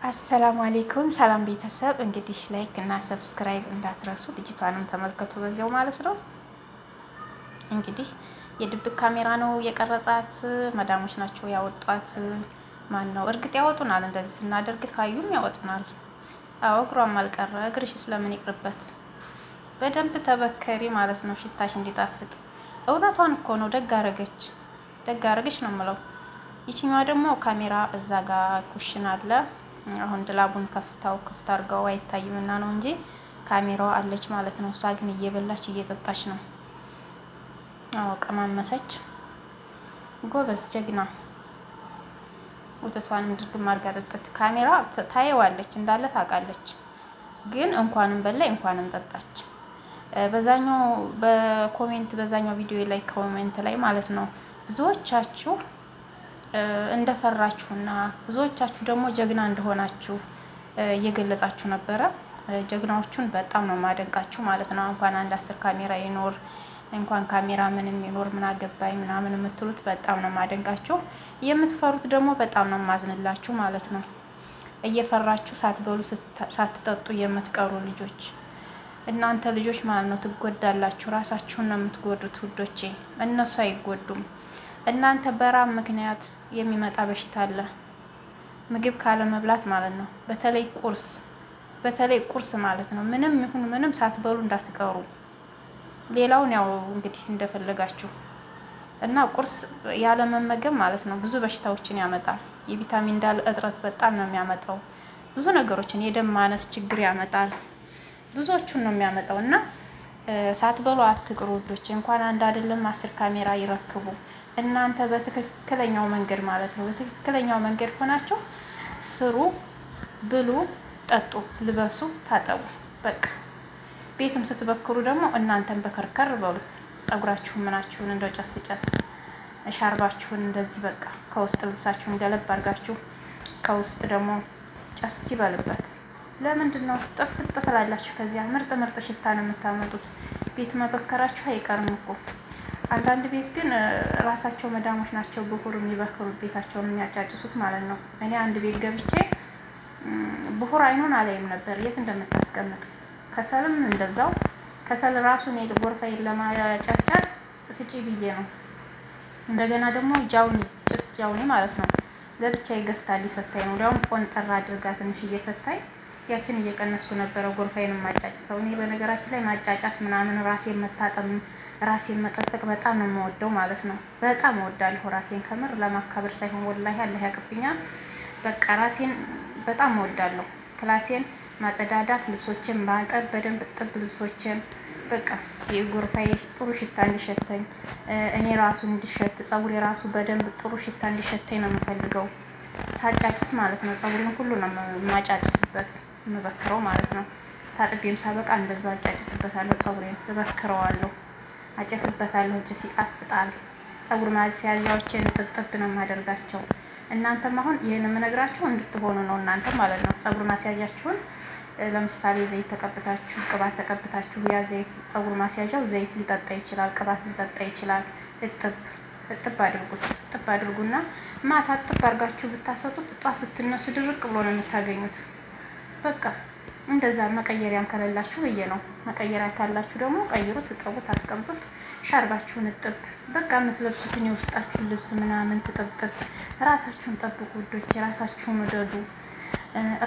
አሰላሙ አሌይኩም ሰላም ቤተሰብ፣ እንግዲህ ላይክ እና ሰብስክራይብ እንዳትረሱ። ልጅቷንም ተመልከቱ በዚያው ማለት ነው። እንግዲህ የድብቅ ካሜራ ነው የቀረጻት። መዳሞች ናቸው ያወጧት። ማን ነው እርግጥ ያወጡናል፣ እንደዚህ ስናደርግ ካዩም ያወጡናል። አዎ እግሯም አልቀረ። እግርሽ ስለምን ይቅርበት፣ በደንብ ተበከሪ ማለት ነው ሽታሽ እንዲጣፍጥ። እውነቷን እኮ ነው። ደግ አረገች፣ ደግ አረገች ነው የምለው። ይችኛዋ ደግሞ ካሜራ እዛ ጋር ኩሽን አለ። አሁን ድላቡን ከፍታው ክፍት አድርገው አይታይምና ነው እንጂ ካሜራዋ አለች ማለት ነው። እሷ ግን እየበላች እየጠጣች ነው። አዎ ቀማመሰች። ጎበዝ ጀግና። ወተቷንም ድርግም አድርጋ ጠጣች። ካሜራ ታየዋለች እንዳለ ታውቃለች። ግን እንኳንም በላይ እንኳንም ጠጣች። በዛኛው በኮሜንት በዛኛው ቪዲዮ ላይ ኮሜንት ላይ ማለት ነው ብዙዎቻችሁ እንደፈራችሁና ብዙዎቻችሁ ደግሞ ጀግና እንደሆናችሁ እየገለጻችሁ ነበረ። ጀግናዎቹን በጣም ነው ማደንቃችሁ ማለት ነው። እንኳን አንድ 10 ካሜራ ይኖር እንኳን ካሜራ ምንም ይኖር ምን አገባኝ ምናምን የምትሉት በጣም ነው ማደንቃችሁ። የምትፈሩት ደግሞ በጣም ነው ማዝንላችሁ ማለት ነው። እየፈራችሁ ሳትበሉ ሳትጠጡ የምትቀሩ ልጆች እናንተ ልጆች ማለት ነው ትጎዳላችሁ። ራሳችሁን ነው የምትጎዱት ውዶቼ፣ እነሱ አይጎዱም። እናንተ በራብ ምክንያት የሚመጣ በሽታ አለ፣ ምግብ ካለ መብላት ማለት ነው። በተለይ ቁርስ ማለት ነው። ምንም ይሁን ምንም ሳትበሉ እንዳትቀሩ። ሌላውን ያው እንግዲህ እንደፈለጋችሁ እና ቁርስ ያለ መመገብ ማለት ነው ብዙ በሽታዎችን ያመጣል። የቪታሚን ዳል እጥረት በጣም ነው የሚያመጣው። ብዙ ነገሮችን የደም ማነስ ችግር ያመጣል። ብዙዎቹን ነው የሚያመጣው እና ሳትበሉ አትቅሩ ውዶቼ። እንኳን አንድ አይደለም 10 ካሜራ ይረክቡ። እናንተ በትክክለኛው መንገድ ማለት ነው በትክክለኛው መንገድ ሆናችሁ ስሩ፣ ብሉ፣ ጠጡ፣ ልበሱ፣ ታጠቡ። በቃ ቤትም ስትበክሩ ደግሞ እናንተን በከርከር በሉት። ፀጉራችሁን ምናችሁን እንደው ጨስ ጨስ ሻርባችሁን እንደዚህ በቃ ከውስጥ ልብሳችሁን ገለብ አድርጋችሁ ከውስጥ ደግሞ ጨስ ይበልበት። ለምንድን ነው ጥፍጥ ትላላችሁ? ከዚያ ምርጥ ምርጥ ሽታ ነው የምታመጡት። ቤት መበከራችሁ አይቀርም እኮ። አንዳንድ ቤት ግን ራሳቸው መዳሞች ናቸው ብኩር የሚበክሩት ቤታቸውን የሚያጫጭሱት ማለት ነው። እኔ አንድ ቤት ገብቼ ብኩር አይኑን አላይም ነበር የት እንደምታስቀምጥ። ከሰልም እንደዛው ከሰል ራሱን ጎርፋዬን ለማጫጫስ ስጪ ብዬ ነው። እንደገና ደግሞ ጃውኒ ጭስ ጃውኒ ማለት ነው ለብቻ ይገዝታል ሊሰታይ ነው። እንዲያውም ቆንጠራ አድርጋ ትንሽ እየሰታይ ያችን እየቀነስኩ ነበረ ጎርፋዬን ማጫጭሰው። እኔ በነገራችን ላይ ማጫጫስ ምናምን ራሴን መታጠብ ራሴን መጠበቅ በጣም ነው የምወደው ማለት ነው። በጣም እወዳለሁ ራሴን ከምር ለማካበር ሳይሆን ወላሂ አላህ ያቅብኛል። በቃ ራሴን በጣም እወዳለሁ። ክላሴን ማጸዳዳት፣ ልብሶችን ማጠብ፣ በደንብ ጥብ ልብሶችን በቃ የጎርፋዬ ጥሩ ሽታ እንዲሸተኝ እኔ ራሱ እንዲሸት ፀጉሬ ራሱ በደንብ ጥሩ ሽታ እንዲሸተኝ ነው የምፈልገው። ሳጫጭስ ማለት ነው ፀጉሬን ሁሉ ነው የማጫጭስበት የምበክረው ማለት ነው። ታጥቤም ሳበቃ እንደዛው አጫጭስበታለሁ፣ ፀጉሬን እበክረዋለሁ፣ አጨስበታለሁ። ጭስ ይጣፍጣል። ፀጉር ማስያዣዎችን ጥብጥብ ነው የማደርጋቸው። እናንተም አሁን ይህን የምነግራችሁ እንድትሆኑ ነው እናንተ ማለት ነው። ፀጉር ማስያዣችሁን ለምሳሌ ዘይት ተቀብታችሁ ቅባት ተቀብታችሁ ያ ዘይት ፀጉር ማስያዣው ዘይት ሊጠጣ ይችላል፣ ቅባት ሊጠጣ ይችላል። እጥብ አድርጉት። እጥብ አድርጉና ማታ እጥብ አድርጋችሁ ብታሰጡት ጧት ስትነሱ ድርቅ ብሎ ነው የምታገኙት። በቃ እንደዛ መቀየሪያም ከሌላችሁ ብዬ ነው። መቀየሪያ ካላችሁ ደግሞ ቀይሩት፣ እጠቡት፣ አስቀምጡት። ሻርባችሁን እጥብ በቃ የምትለብሱትን የውስጣችሁን ልብስ ምናምን ትጥብጥብ። ራሳችሁን ጠብቁ ውዶች፣ ራሳችሁን ውደዱ።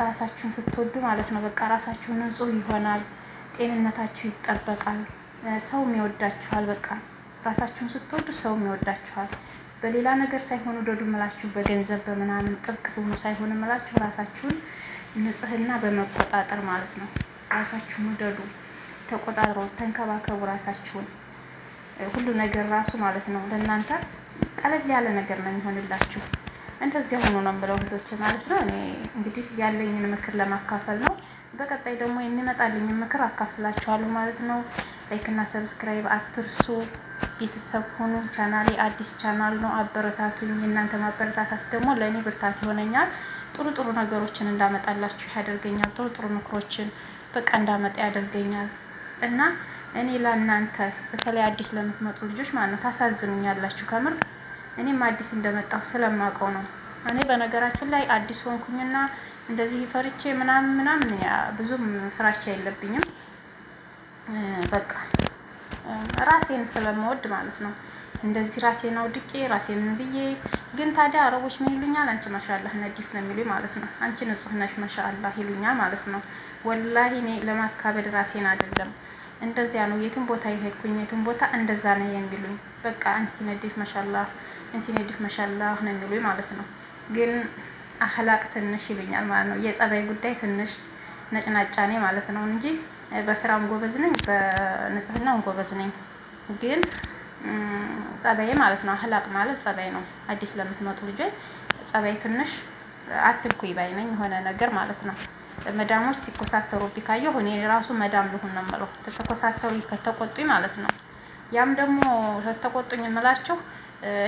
ራሳችሁን ስትወዱ ማለት ነው በቃ ራሳችሁን ንጹህ ይሆናል፣ ጤንነታችሁ ይጠበቃል፣ ሰውም ይወዳችኋል። በቃ ራሳችሁን ስትወዱ ሰውም ይወዳችኋል። በሌላ ነገር ሳይሆን ውደዱ ምላችሁ በገንዘብ በምናምን ጥብቅ ሆኑ ሳይሆን ምላችሁ ራሳችሁን ንጽህና በመቆጣጠር ማለት ነው። ራሳችሁን ውደዱ፣ ተቆጣጥሮ ተንከባከቡ ራሳችሁን። ሁሉ ነገር ራሱ ማለት ነው ለእናንተ ቀለል ያለ ነገር ነው የሚሆንላችሁ። እንደዚህ ሆኖ ነው የምለው እህቶቼ ማለት ነው። እኔ እንግዲህ ያለኝን ምክር ለማካፈል ነው። በቀጣይ ደግሞ የሚመጣልኝን ምክር አካፍላችኋለሁ ማለት ነው። ላይክ እና ሰብስክራይብ አትርሱ። ቤተሰብ ሆኑ። ቻናሌ አዲስ ቻናል ነው፣ አበረታቱኝ። እናንተ ማበረታታት ደግሞ ለእኔ ብርታት ይሆነኛል። ጥሩ ጥሩ ነገሮችን እንዳመጣላችሁ ያደርገኛል። ጥሩ ጥሩ ምክሮችን በቃ እንዳመጣ ያደርገኛል። እና እኔ ለእናንተ በተለይ አዲስ ለምትመጡ ልጆች ማለት ነው ታሳዝኑኛላችሁ ከምር። እኔም አዲስ እንደመጣሁ ስለማውቀው ነው እኔ በነገራችን ላይ አዲስ ሆንኩኝና እንደዚህ ፈርቼ ምናምን ብዙም ፍራቻ የለብኝም። በቃ ራሴን ስለምወድ ማለት ነው። እንደዚህ ራሴን አውድቄ ራሴን ብዬ ግን ታዲያ አረቦች ምን ይሉኛል? አንቺ ማሻአላህ ነዲፍ ነው የሚሉኝ ማለት ነው። አንቺ ንጹህ ነሽ ማሻአላህ ይሉኛል ማለት ነው። ወላሂ እኔ ለማካበድ ራሴን አይደለም፣ እንደዚያ ነው። የትም ቦታ ይሄድኩኝ የትም ቦታ እንደዛ ነው የሚሉኝ። በቃ አንቲ ነዲፍ ማሻአላህ፣ አንቲ ነዲፍ ማሻአላህ ነው የሚሉኝ ማለት ነው። ግን አህላቅ ትንሽ ይሉኛል ማለት ነው። የጸባይ ጉዳይ ትንሽ ነጭናጫ ነኝ ማለት ነው እንጂ በስራም ጎበዝ ነኝ፣ በንጽህናም ጎበዝ ነኝ። ግን ጸባይ ማለት ነው። አህላቅ ማለት ጸባይ ነው። አዲስ ለምትመጡ ልጆች ጸባይ ትንሽ አትንኩኝ ባይ ነኝ፣ የሆነ ነገር ማለት ነው። መዳሞች ሲኮሳተሩብኝ ካየሁ እኔ ራሱ መዳም ልሁን ነው የምለው፣ ተኮሳተሩ ከተቆጡኝ ማለት ነው። ያም ደግሞ ከተቆጡኝ የምላቸው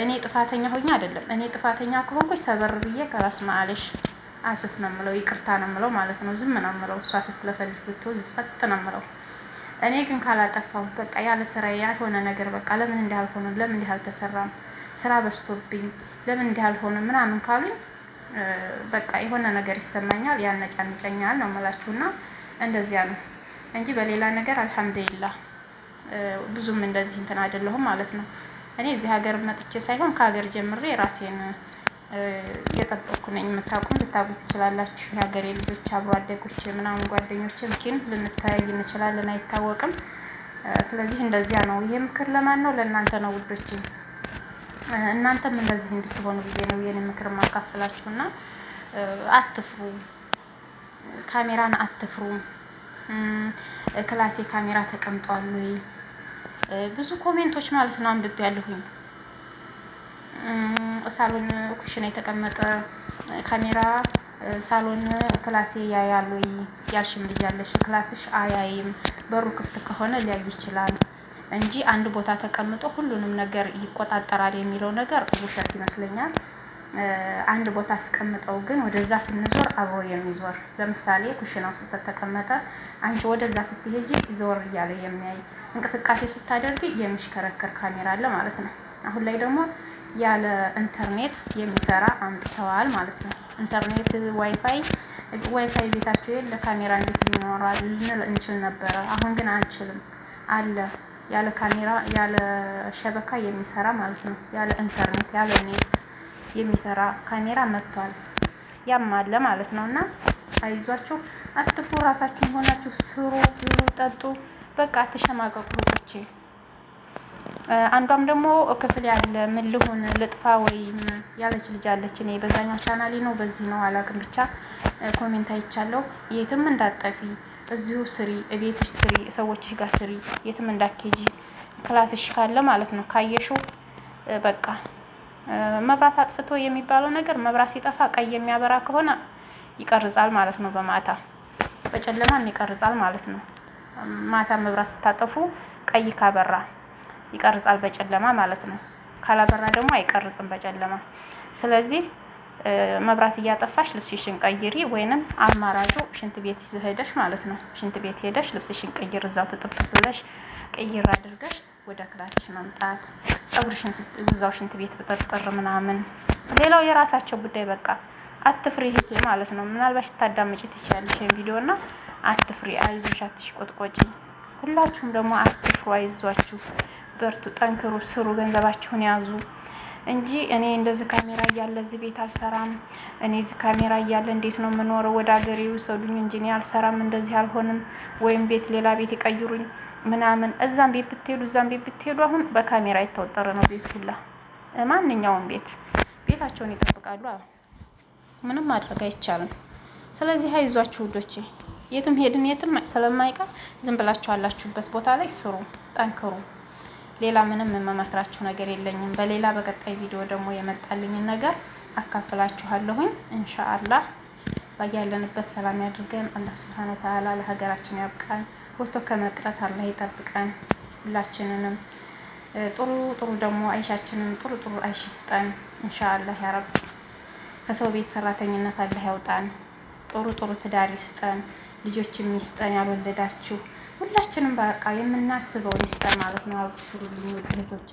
እኔ ጥፋተኛ ሆኜ አይደለም። እኔ ጥፋተኛ ከሆንኩኝ ሰበር ብዬ ከራስ ማለሽ አስፍ ነው የምለው፣ ይቅርታ ነው የምለው ማለት ነው። ዝም ነው የምለው፣ እሷ ስትለፈልፍ ብትወዝ ጸጥ ነው የምለው። እኔ ግን ካላጠፋሁት በቃ ያለ ስራ ያልሆነ ነገር በቃ ለምን እንዲህ አልሆነም፣ ለምን እንዲህ አልተሰራም፣ ስራ በዝቶብኝ ለምን እንዲህ አልሆነም ምናምን ካሉኝ በቃ የሆነ ነገር ይሰማኛል፣ ያነጫንጨኛል ነው የምላችሁና እንደዚያ ነው እንጂ በሌላ ነገር አልሐምዱሊላህ ብዙም እንደዚህ እንትን አይደለሁም ማለት ነው። እኔ እዚህ ሀገር መጥቼ ሳይሆን ከሀገር ጀምሬ ራሴን እየጠበቅኩ ነኝ። የምታውቁም ልታውቁ ትችላላችሁ። የሀገሬ ልጆች አብሮ አደጎች ምናምን ጓደኞች ግን ልንተያይ እንችላለን፣ አይታወቅም። ስለዚህ እንደዚያ ነው። ይሄ ምክር ለማን ነው? ለእናንተ ነው ውዶች። እናንተም እንደዚህ እንድትሆኑ ብዬ ነው የኔ ምክር ማካፈላችሁና አትፍሩ፣ ካሜራን አትፍሩ። ክላሴ ካሜራ ተቀምጧል ወይ? ብዙ ኮሜንቶች ማለት ነው አንብቤ ያለሁኝ። ሳሎን ኩሽና የተቀመጠ ካሜራ ሳሎን ክላሴ ያያሉ ያልሽም ልጅ አለሽ። ክላስሽ አያይም፣ በሩ ክፍት ከሆነ ሊያይ ይችላል እንጂ አንድ ቦታ ተቀምጦ ሁሉንም ነገር ይቆጣጠራል የሚለው ነገር ውሸት ይመስለኛል። አንድ ቦታ አስቀምጠው ግን ወደዛ ስንዞር አብሮ የሚዞር ለምሳሌ ኩሽናው ስትተቀመጠ አንቺ ወደዛ ስትሄጂ ዞር እያለ የሚያይ እንቅስቃሴ ስታደርጊ የሚሽከረከር ካሜራ አለ ማለት ነው። አሁን ላይ ደግሞ ያለ ኢንተርኔት የሚሰራ አምጥተዋል ማለት ነው። ኢንተርኔት ዋይፋይ ቤታቸው የለ ካሜራ እንዴት ይኖራል ልንል እንችል ነበረ። አሁን ግን አንችልም። አለ ያለ ካሜራ ያለ ሸበካ የሚሰራ ማለት ነው። ያለ ኢንተርኔት ያለ ኔት የሚሰራ ካሜራ መጥቷል። ያም አለ ማለት ነው። እና አይዟችሁ፣ አትፍሩ፣ ራሳችሁን ሆናችሁ ስሩ፣ ብሉ፣ ጠጡ። በቃ አትሸማቀቁ እህቶቼ። አንዷም ደግሞ ክፍል ያለ ምን ልሁን ልጥፋ ወይም ያለች ልጅ አለች። እኔ በዛኛው ቻናሌ ነው በዚህ ነው አላውቅም፣ ብቻ ኮሜንት አይቻለሁ። የትም እንዳጠፊ እዚሁ ስሪ፣ እቤትሽ ስሪ፣ ሰዎችሽ ጋር ስሪ፣ የትም እንዳትሄጂ ክላስሽ ካለ ማለት ነው። ካየሽው በቃ መብራት አጥፍቶ የሚባለው ነገር መብራት ሲጠፋ ቀይ የሚያበራ ከሆነ ይቀርጻል ማለት ነው። በማታ በጨለማም ይቀርጻል ማለት ነው። ማታ መብራት ስታጠፉ ቀይ ካበራ ይቀርጻል በጨለማ ማለት ነው። ካላበራ ደግሞ አይቀርጽም በጨለማ። ስለዚህ መብራት እያጠፋሽ ልብስሽን ቀይሪ፣ ወይንም አማራጩ ሽንት ቤት ሄደሽ ማለት ነው። ሽንት ቤት ሄደሽ ልብስሽን ቀይር፣ እዛው ትጥብጥብ ብለሽ ቀይር አድርገሽ ወደ ክላስሽ መምጣት፣ ፀጉርሽን እዛው ሽንት ቤት ብጠጥር ምናምን። ሌላው የራሳቸው ጉዳይ። በቃ አትፍሪ እህቴ ማለት ነው። ምናልባት ታዳምጪ ትችያለሽ ቪዲዮና አትፍሪ፣ አይዞሽ፣ አትሽቆጥቆጪ። ሁላችሁም ደግሞ አትፍሩ፣ አይዟችሁ፣ በርቱ፣ ጠንክሩ፣ ስሩ፣ ገንዘባችሁን ያዙ እንጂ እኔ እንደዚህ ካሜራ እያለ እዚህ ቤት አልሰራም፣ እኔ እዚህ ካሜራ እያለ እንዴት ነው የምኖረው? ወደ ሀገሬ ውሰዱኝ እንጂ እኔ አልሰራም፣ እንደዚህ አልሆንም፣ ወይም ቤት ሌላ ቤት ይቀይሩኝ ምናምን። እዛም ቤት ብትሄዱ እዛም ቤት ብትሄዱ አሁን በካሜራ የተወጠረ ነው ቤት ሁላ። ማንኛውም ቤታቸውን ይጠብቃሉ። ምንም ማድረግ አይቻልም። ስለዚህ አይዟችሁ ውዶቼ፣ የትም ሄድን የትም ስለማይቀር ዝም ብላችሁ አላችሁበት ቦታ ላይ ስሩ፣ ጠንክሩ። ሌላ ምንም የምመክራችሁ ነገር የለኝም። በሌላ በቀጣይ ቪዲዮ ደግሞ የመጣልኝን ነገር አካፍላችኋለሁኝ ኢንሻአላህ። ባያለንበት ሰላም ያድርገን። አላህ ሱብሃነሁ ወተዓላ ለሀገራችን ያብቃን። ወጥቶ ከመቅረት አላህ ይጠብቀን ሁላችንንም። ጥሩ ጥሩ ደግሞ አይሻችንን ጥሩ ጥሩ አይሽ ይስጠን ኢንሻአላህ ያ ረብ። ከሰው ቤት ሰራተኝነት አላህ ያውጣን። ጥሩ ጥሩ ትዳር ይስጠን፣ ልጆችም ይስጠን። ያልወለዳችሁ ሁላችንም በቃ የምናስበውን ይስጠን ማለት ነው። አብሽሩልኝ ውድ እህቶቼ።